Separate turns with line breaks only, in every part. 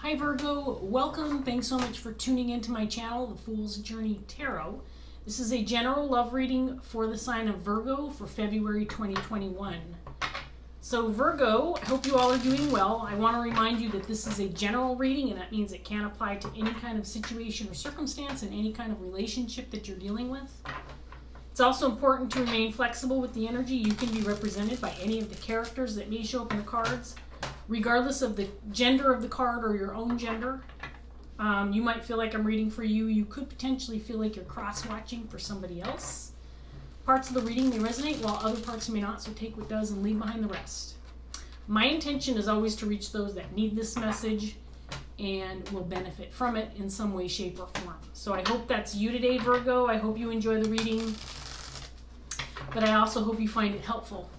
Hi Virgo, welcome. Thanks so much for tuning into my channel, The Fool's Journey Tarot. This is a general love reading for the sign of Virgo for February 2021. So Virgo, I hope you all are doing well. I want to remind you that this is a general reading, and that means it can apply to any kind of situation or circumstance and any kind of relationship that you're dealing with. It's also important to remain flexible with the energy. You can be represented by any of the characters that may show up in the cards, regardless of the gender of the card or your own gender. You might feel like I'm reading for you. You could potentially feel like you're cross-watching for somebody else. Parts of the reading may resonate while other parts may not, so take what does and leave behind the rest. My intention is always to reach those that need this message and will benefit from it in some way, shape, or form. So I hope that's you today, Virgo. I hope you enjoy the reading, but I also hope you find it helpful.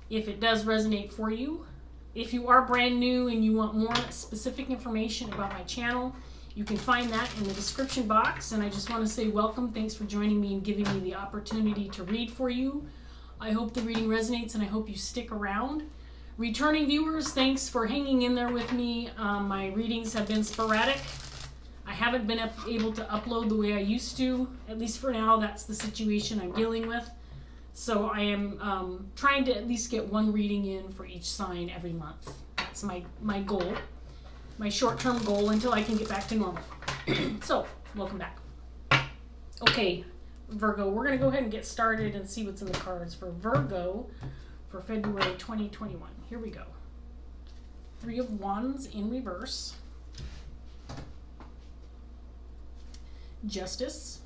If it does resonate for you, if you are brand new and you want more specific information about my channel, you can find that in the description box. And I just want to say welcome. Thanks for joining me and giving me the opportunity to read for you. I hope the reading resonates and I hope you stick around. Returning viewers, thanks for hanging in there with me. My readings have been sporadic. I haven't been able to upload the way I used to. At least for now, that's the situation I'm dealing with. So I am trying to at least get one reading in for each sign every month. That's my goal, my short-term goal until I can get back to normal. So, welcome back. Okay, Virgo, we're going to go ahead and get started and see what's in the cards for Virgo for February 2021. Here we go. 3 of Wands in reverse. Justice.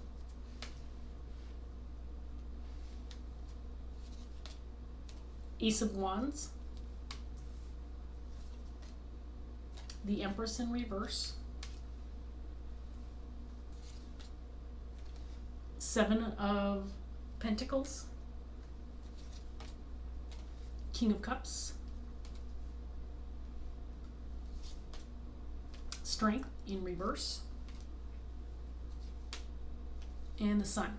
Ace of Wands, the Empress in reverse, 7 of Pentacles, King of Cups, Strength in reverse, and the Sun.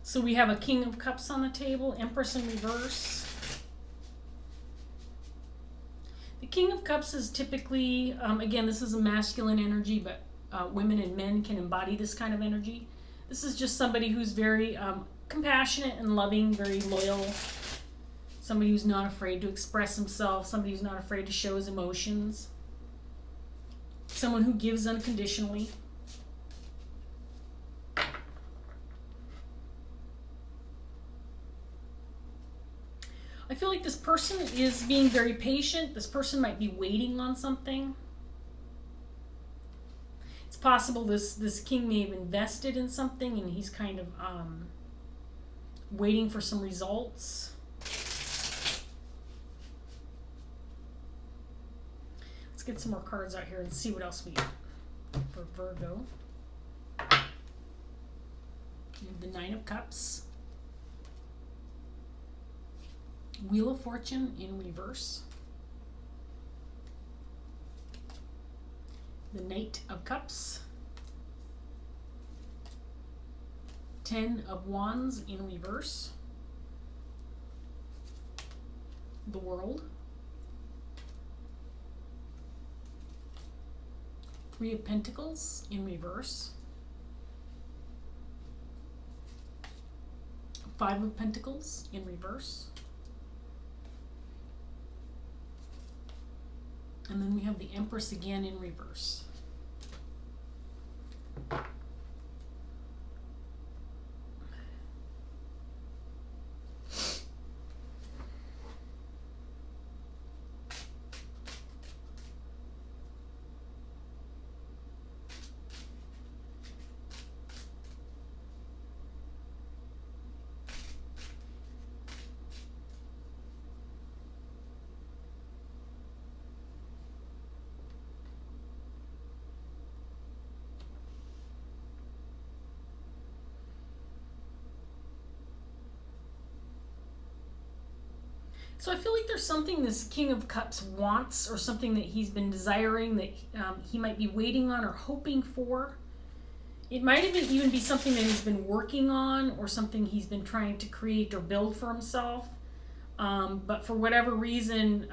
So we have a King of Cups on the table, Empress in reverse. The King of Cups is typically, again, this is a masculine energy, but women and men can embody this kind of energy. This is just somebody who's very compassionate and loving, very loyal. Somebody who's not afraid to express himself, somebody who's not afraid to show his emotions. Someone who gives unconditionally. I feel like this person is being very patient. This person might be waiting on something. It's possible this king may have invested in something and he's kind of waiting for some results. Let's get some more cards out here and see what else we got for Virgo. We have the 9 of Cups. Wheel of Fortune in reverse. The Knight of Cups. 10 of Wands in reverse. The World. 3 of Pentacles in reverse. 5 of Pentacles in reverse. And then we have the Empress again in reverse. So I feel like there's something this King of Cups wants, or something that he's been desiring, that he might be waiting on or hoping for. It might even be something that he's been working on, or something he's been trying to create or build for himself. But for whatever reason,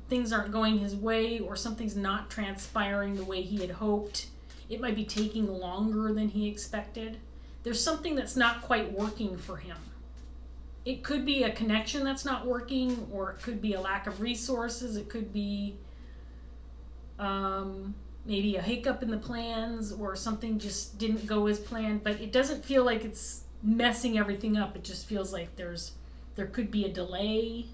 things aren't going his way, or something's not transpiring the way he had hoped. It might be taking longer than he expected. There's something that's not quite working for him. It could be a connection that's not working, or it could be a lack of resources. It could be maybe a hiccup in the plans, or something just didn't go as planned. But it doesn't feel like it's messing everything up. It just feels like there could be a delay.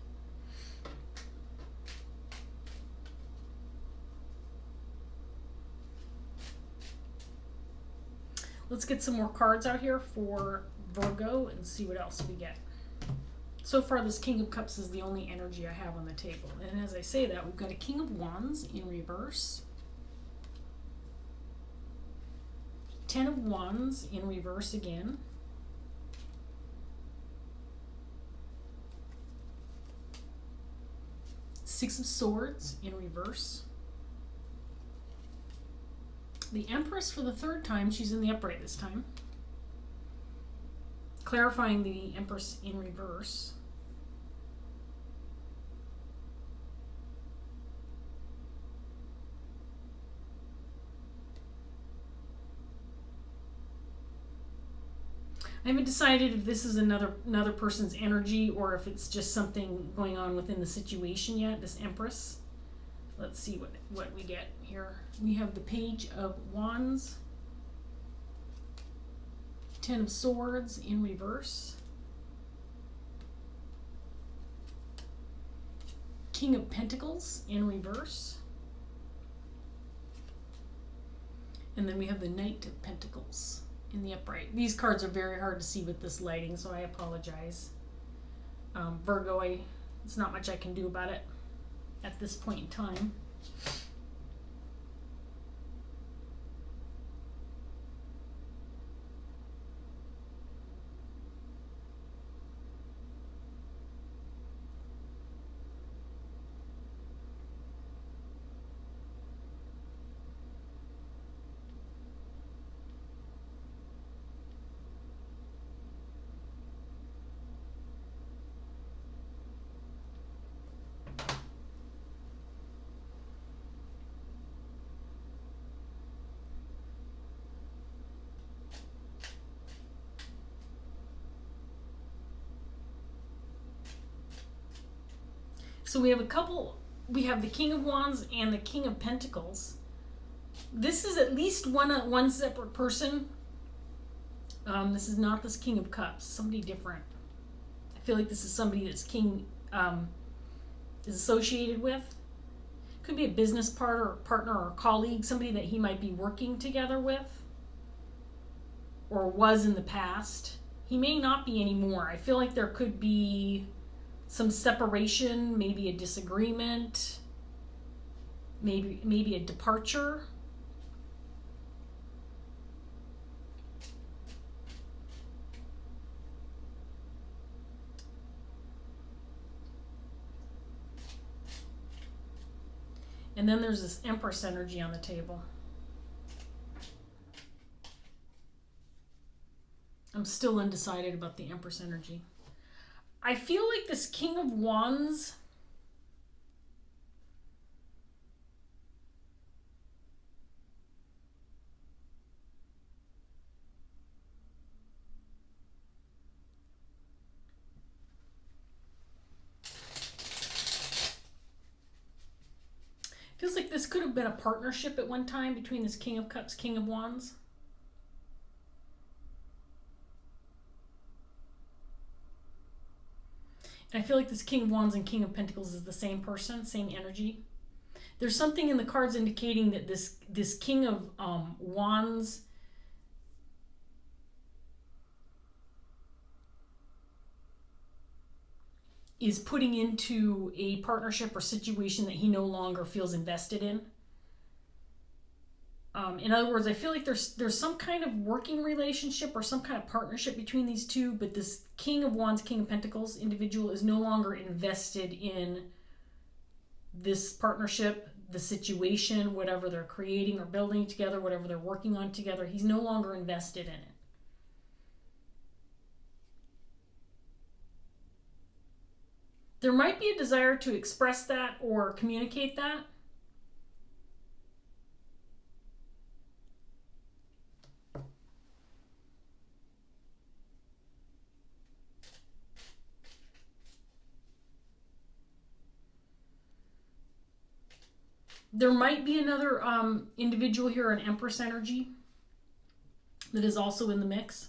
Let's get some more cards out here for Virgo and see what else we get. So far, this King of Cups is the only energy I have on the table. And as I say that, we've got a King of Wands in reverse. 10 of Wands in reverse again. Six of Swords in reverse. The Empress for the third time. She's in the upright this time. Clarifying the Empress in reverse. I haven't decided if this is another person's energy, or if it's just something going on within the situation yet, this Empress. Let's see what we get here. We have the Page of Wands, 10 of Swords in reverse, King of Pentacles in reverse, and then we have the Knight of Pentacles in the upright. These cards are very hard to see with this lighting, so I apologize. Virgo, it's not much I can do about it at this point in time. So we have the King of Wands and the King of Pentacles. This is at least one separate person. This is not this King of Cups, somebody different. I feel like this is somebody that's King is associated with. Could be a business partner or colleague, somebody that he might be working together with, or was in the past. He may not be anymore. I feel like there could be some separation, maybe a disagreement, maybe a departure. And then there's this Empress energy on the table. I'm still undecided about the Empress energy. I feel like this King of Wands feels like this could have been a partnership at one time between this King of Cups, King of Wands. And I feel like this King of Wands and King of Pentacles is the same person, same energy. There's something in the cards indicating that this King of Wands is putting into a partnership or situation that he no longer feels invested in. In other words, I feel like there's some kind of working relationship or some kind of partnership between these two, but this King of Wands, King of Pentacles individual is no longer invested in this partnership, the situation, whatever they're creating or building together, whatever they're working on together. He's no longer invested in it. There might be a desire to express that or communicate that. There might be another individual here, an Empress energy, that is also in the mix.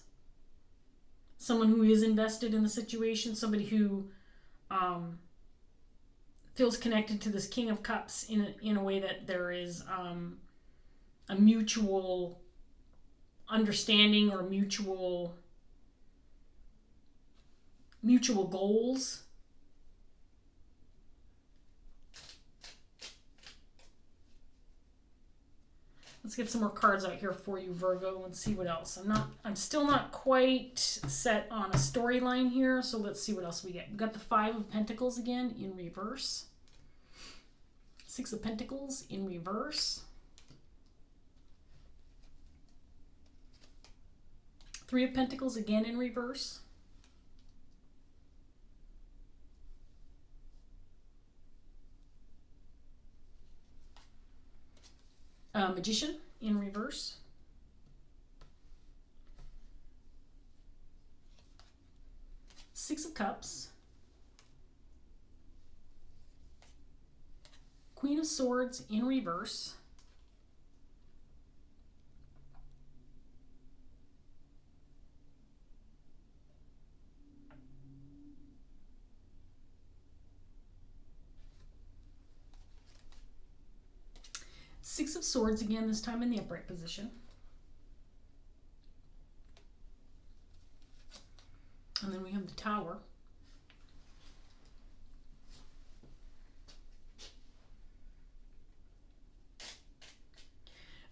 Someone who is invested in the situation, somebody who feels connected to this King of Cups in a way that there is a mutual understanding or mutual goals. Let's get some more cards out here for you, Virgo, and see what else. I'm still not quite set on a storyline here, so let's see what else we get. We've got the Five of Pentacles again in reverse. Six of Pentacles in reverse. Three of Pentacles again in reverse. Magician in reverse. Six of Cups. Queen of Swords in reverse. Six of Swords again, this time in the upright position. And then we have the Tower.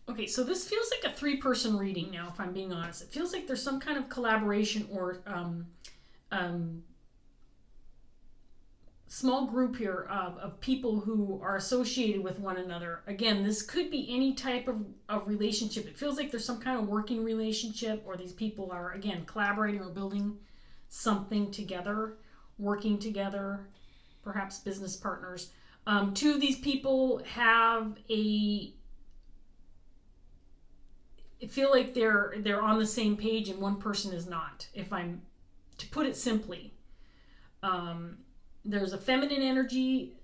Okay, so this feels like a three-person reading now, if I'm being honest. It feels like there's some kind of collaboration or small group here of people who are associated with one another. Again, this could be any type of relationship. It feels like there's some kind of working relationship, or these people are, again, collaborating or building something together, working together, perhaps business partners. Two of these people have I feel like they're on the same page, and one person is not, if I'm to put it simply. There's a feminine energy,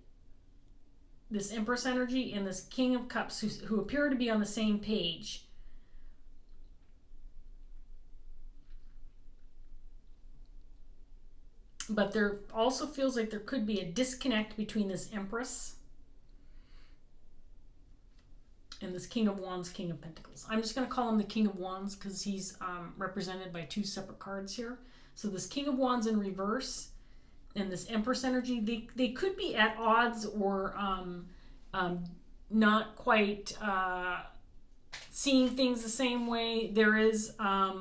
this Empress energy, and this King of Cups who appear to be on the same page. But there also feels like there could be a disconnect between this Empress and this King of Wands, King of Pentacles. I'm just going to call him the King of Wands because he's represented by two separate cards here. So this King of Wands in reverse and this Empress energy, they could be at odds or not quite seeing things the same way. There is a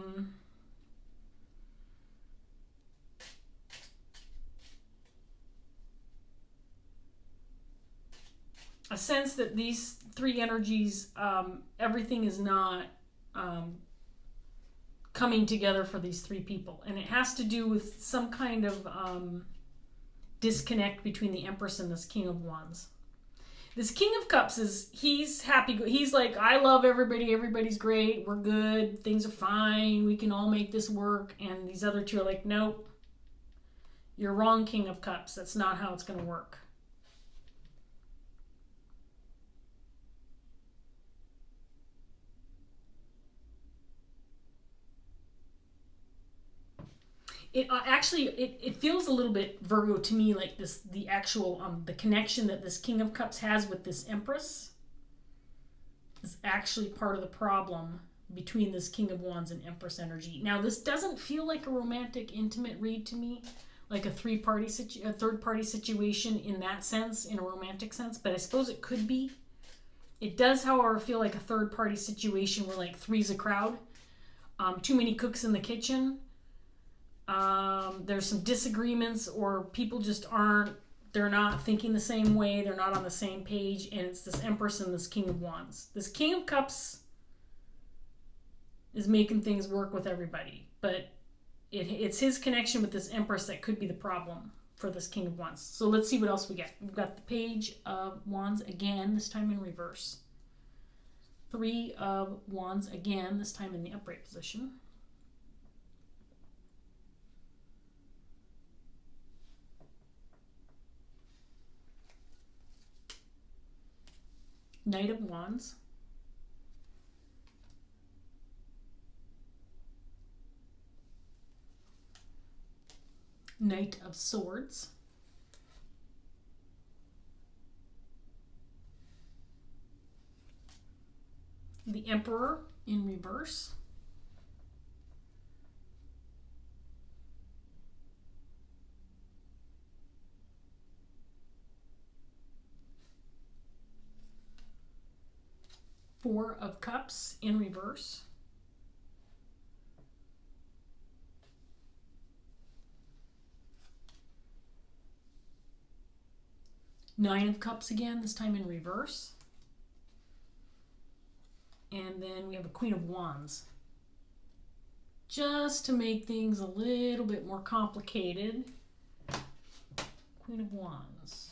sense that these three energies, everything is not coming together for these three people. And it has to do with some kind of disconnect between the Empress and this King of Wands. This King of Cups he's happy. He's like, I love everybody. Everybody's great. We're good. Things are fine. We can all make this work. And these other two are like, nope, you're wrong, King of Cups. That's not how it's going to work. It feels a little bit, Virgo, to me, like the actual the connection that this King of Cups has with this Empress is actually part of the problem between this King of Wands and Empress energy. Now, this doesn't feel like a romantic, intimate read to me, like a third party situation in that sense, in a romantic sense, but I suppose it could be It does, however, feel like a third-party situation where like three's a crowd. Too many cooks in the kitchen. There's some disagreements, or people just they're not thinking the same way, they're not on the same page, and it's this Empress and this King of Wands. This King of Cups is making things work with everybody, but it's his connection with this Empress that could be the problem for this King of Wands. So let's see what else we get. We've got the Page of Wands again, this time in reverse. Three of Wands again, this time in the upright position. Knight of Wands. Knight of Swords. The Emperor in reverse. Four of Cups in reverse. Nine of Cups again, this time in reverse. And then we have a Queen of Wands. Just to make things a little bit more complicated. Queen of Wands.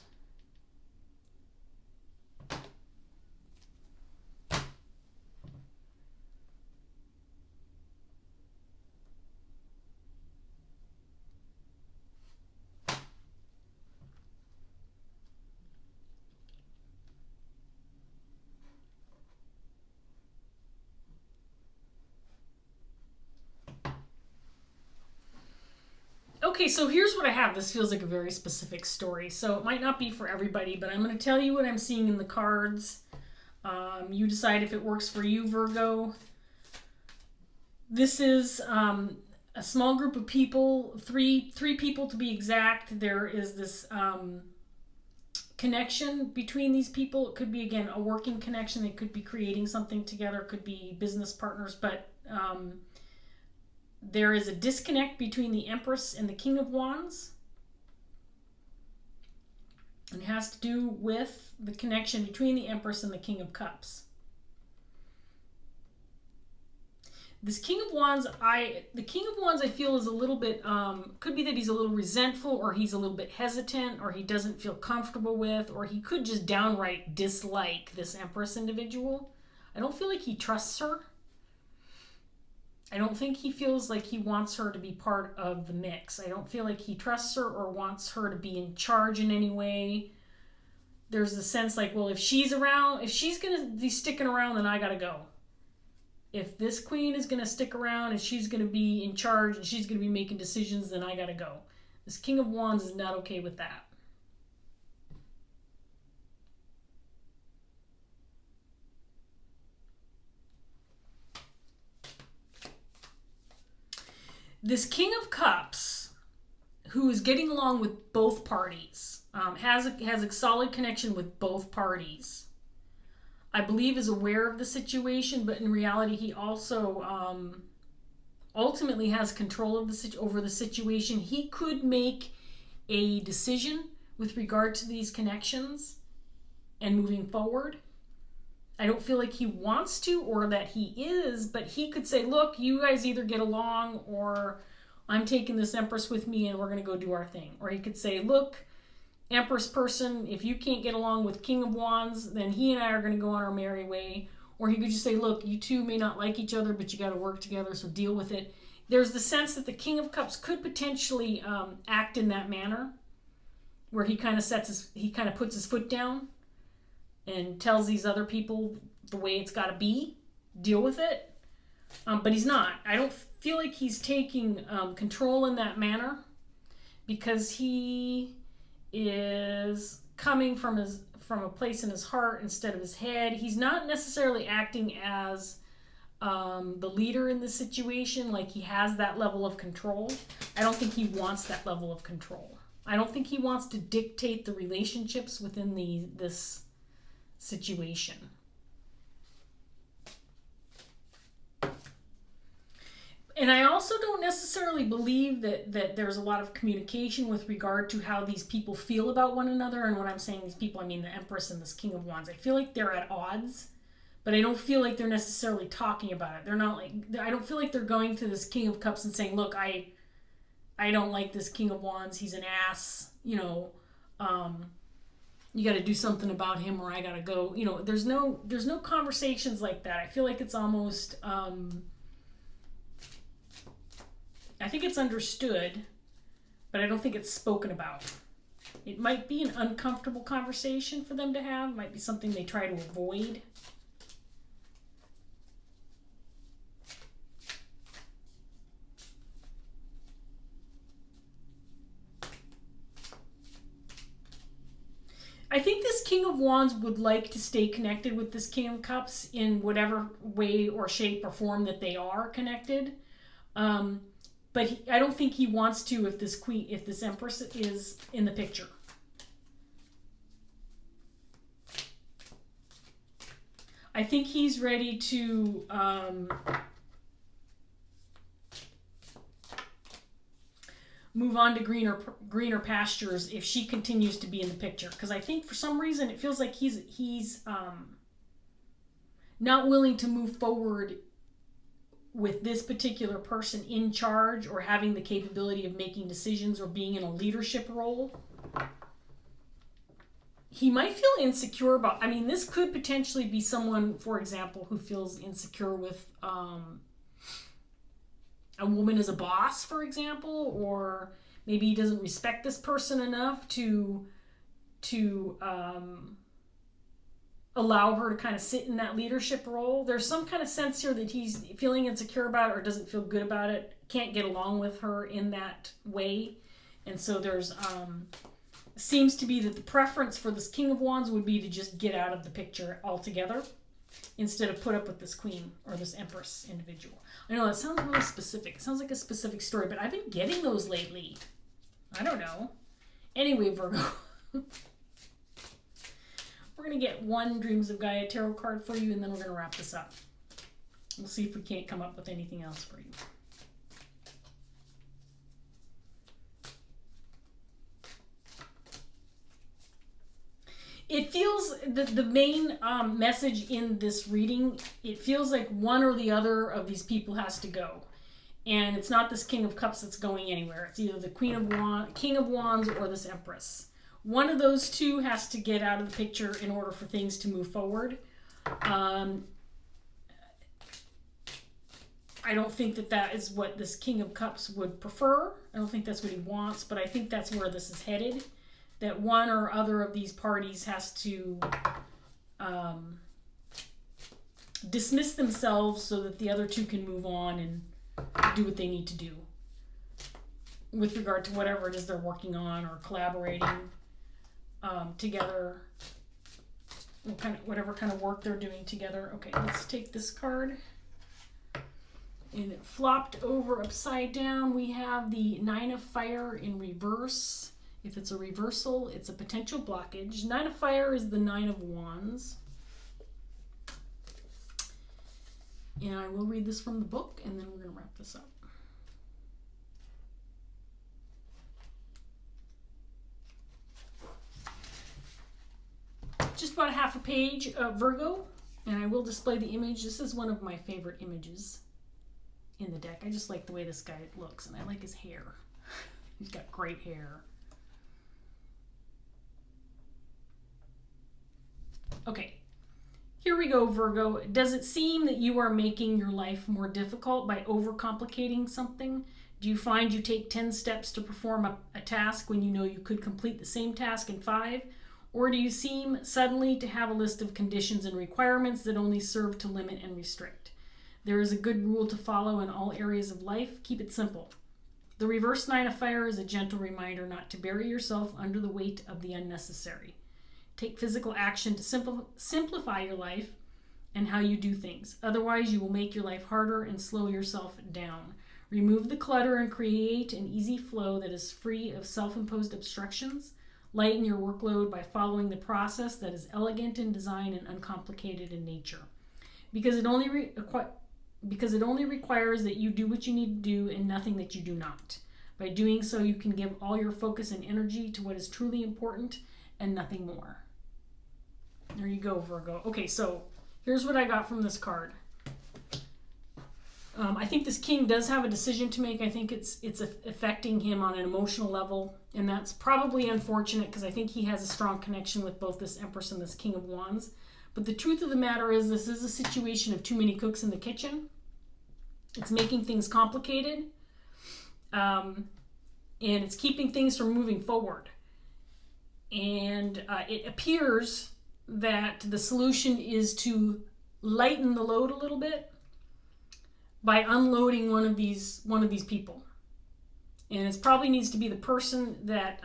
Okay, so here's what I have. This feels like a very specific story, so it might not be for everybody, but I'm going to tell you what I'm seeing in the cards. You decide if it works for you, Virgo. This is a small group of people, three people to be exact. There is this connection between these people. It could be, again, a working connection. They could be creating something together. It could be business partners, but there is a disconnect between the Empress and the King of Wands. It has to do with the connection between the Empress and the King of Cups. This King of Wands, I feel is a little bit, could be that he's a little resentful, or he's a little bit hesitant, or he doesn't feel comfortable with, or he could just downright dislike this Empress individual. I don't feel like he trusts her. I don't think he feels like he wants her to be part of the mix. I don't feel like he trusts her or wants her to be in charge in any way. There's the sense like, well, if she's around, if she's going to be sticking around, then I got to go. If this queen is going to stick around and she's going to be in charge and she's going to be making decisions, then I got to go. This King of Wands is not okay with that. This King of Cups, who is getting along with both parties, has a solid connection with both parties. I believe is aware of the situation, but in reality, he also ultimately has control of over the situation. He could make a decision with regard to these connections and moving forward. I don't feel like he wants to or that he is, but he could say, look, you guys either get along or I'm taking this Empress with me and we're going to go do our thing. Or he could say, look, Empress person, if you can't get along with King of Wands, then he and I are going to go on our merry way. Or he could just say, look, you two may not like each other, but you got to work together, so deal with it. There's the sense that the King of Cups could potentially act in that manner, where he kind of puts his foot down and tells these other people the way it's got to be, deal with it. But he's not. I don't feel like he's taking control in that manner, because he is coming from a place in his heart instead of his head. He's not necessarily acting as the leader in the situation, like he has that level of control. I don't think he wants that level of control. I don't think he wants to dictate the relationships within this situation. also don't necessarily believe that there's a lot of communication with regard to how these people feel about one another. And when I'm saying these people, I mean the Empress and this King of Wands. I feel like they're at odds, but I don't feel like they're necessarily talking about it. They're not like, I don't feel like they're going to this King of Cups and saying, look, I don't like this King of Wands. He's an ass, you know, you got to do something about him, or I got to go. You know, there's no conversations like that. I feel like it's almost, I think it's understood, but I don't think it's spoken about. It might be an uncomfortable conversation for them to have. It might be something they try to avoid. I think this King of Wands would like to stay connected with this King of Cups in whatever way or shape or form that they are connected. But I don't think he wants to if this Empress is in the picture. I think he's ready to move on to greener pastures if she continues to be in the picture. Because I think for some reason it feels like he's not willing to move forward with this particular person in charge or having the capability of making decisions or being in a leadership role. He might feel insecure about, I mean, this could potentially be someone, for example, who feels insecure with a woman as a boss, for example, or maybe he doesn't respect this person enough to allow her to kind of sit in that leadership role. There's some kind of sense here that he's feeling insecure about it or doesn't feel good about it, can't get along with her in that way. And so there's seems to be that the preference for this King of Wands would be to just get out of the picture altogether instead of put up with this Queen or this Empress individual. I know that sounds really specific. It sounds like a specific story, but I've been getting those lately. I don't know. Anyway, Virgo. We're going to get one Dreams of Gaia tarot card for you, and then we're going to wrap this up. We'll see if we can't come up with anything else for you. It feels, the main message in this reading, it feels like one or the other of these people has to go. And it's not this King of Cups that's going anywhere. It's either the King of Wands or this Empress. One of those two has to get out of the picture in order for things to move forward. I don't think that is what this King of Cups would prefer. I don't think that's what he wants, but I think that's where this is headed. That one or other of these parties has to dismiss themselves so that the other two can move on and do what they need to do with regard to whatever it is they're working on or collaborating together, whatever kind of work they're doing together. Okay, let's take this card. And it flopped over upside down. We have the Nine of Fire in reverse. If it's a reversal, it's a potential blockage. Nine of Fire is the Nine of Wands. And I will read this from the book, and then we're going to wrap this up. Just about half a page of Virgo, and I will display the image. This is one of my favorite images in the deck. I just like the way this guy looks, and I like his hair. He's got great hair. Okay, here we go, Virgo. Does it seem that you are making your life more difficult by overcomplicating something? Do you find you take 10 steps to perform a task when you know you could complete the same task in 5? Or do you seem suddenly to have a list of conditions and requirements that only serve to limit and restrict? There is a good rule to follow in all areas of life. Keep it simple. The reverse Nine of Fire is a gentle reminder not to bury yourself under the weight of the unnecessary. Take physical action to simplify your life and how you do things. Otherwise, you will make your life harder and slow yourself down. Remove the clutter and create an easy flow that is free of self-imposed obstructions. Lighten your workload by following the process that is elegant in design and uncomplicated in nature. Because it only because it only requires that you do what you need to do and nothing that you do not. By doing so, you can give all your focus and energy to what is truly important and nothing more. There you go, Virgo. Okay, so here's what I got from this card. I think this king does have a decision to make. I think it's affecting him on an emotional level, and that's probably unfortunate because I think he has a strong connection with both this Empress and this King of Wands. But the truth of the matter is this is a situation of too many cooks in the kitchen. It's making things complicated, and it's keeping things from moving forward. And it appears that the solution is to lighten the load a little bit by unloading one of these people. And it probably needs to be the person that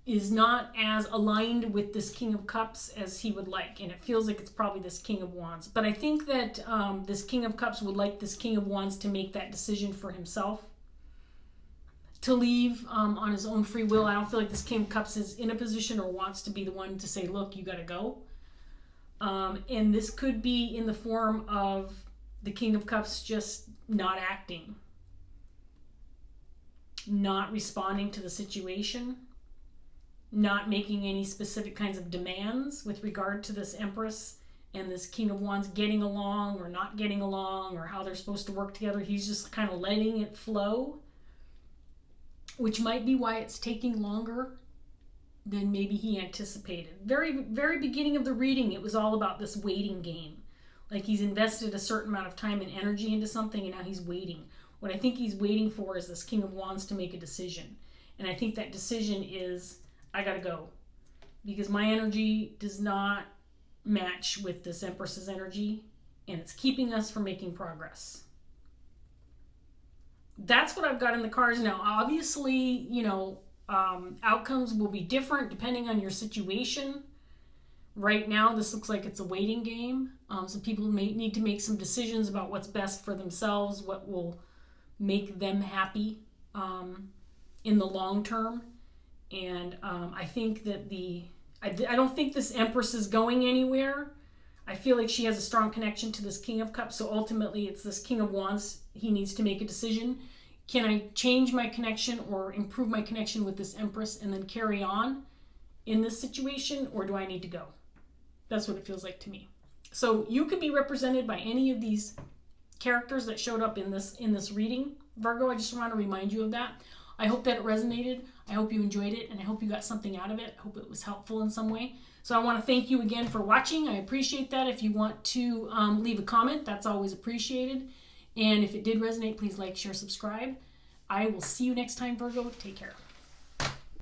is not as aligned with this King of Cups as he would like. And it feels like it's probably this King of Wands. But I think that this King of Cups would like this King of Wands to make that decision for himself, to leave on his own free will. I don't feel like this King of Cups is in a position or wants to be the one to say, look, you got to go. And this could be in the form of the King of Cups just not acting, not responding to the situation, not making any specific kinds of demands with regard to this Empress and this King of Wands getting along or not getting along or how they're supposed to work together. He's just kind of letting it flow, which might be why it's taking longer than maybe he anticipated. Very beginning of the reading, it was all about this waiting game. Like he's invested a certain amount of time and energy into something and now he's waiting. What I think he's waiting for is this King of Wands to make a decision. And I think that decision is, I gotta go. Because my energy does not match with this Empress's energy and it's keeping us from making progress. That's what I've got in the cards now. Obviously, you know, outcomes will be different depending on your situation. Right now, this looks like it's a waiting game. So people may need to make some decisions about what's best for themselves, what will make them happy in the long term. And I think that I don't think this Empress is going anywhere. I feel like she has a strong connection to this King of Cups. So ultimately, it's this King of Wands. He needs to make a decision. Can I change my connection or improve my connection with this Empress and then carry on in this situation, or do I need to go? That's what it feels like to me. So you could be represented by any of these characters that showed up in this reading, Virgo. I just want to remind you of that. I hope that it resonated. I hope you enjoyed it, and I hope you got something out of it. I hope it was helpful in some way. So I want to thank you again for watching. I appreciate that. If you want to leave a comment, that's always appreciated. And if it did resonate, please like, share, subscribe. I will see you next time, Virgo. Take care.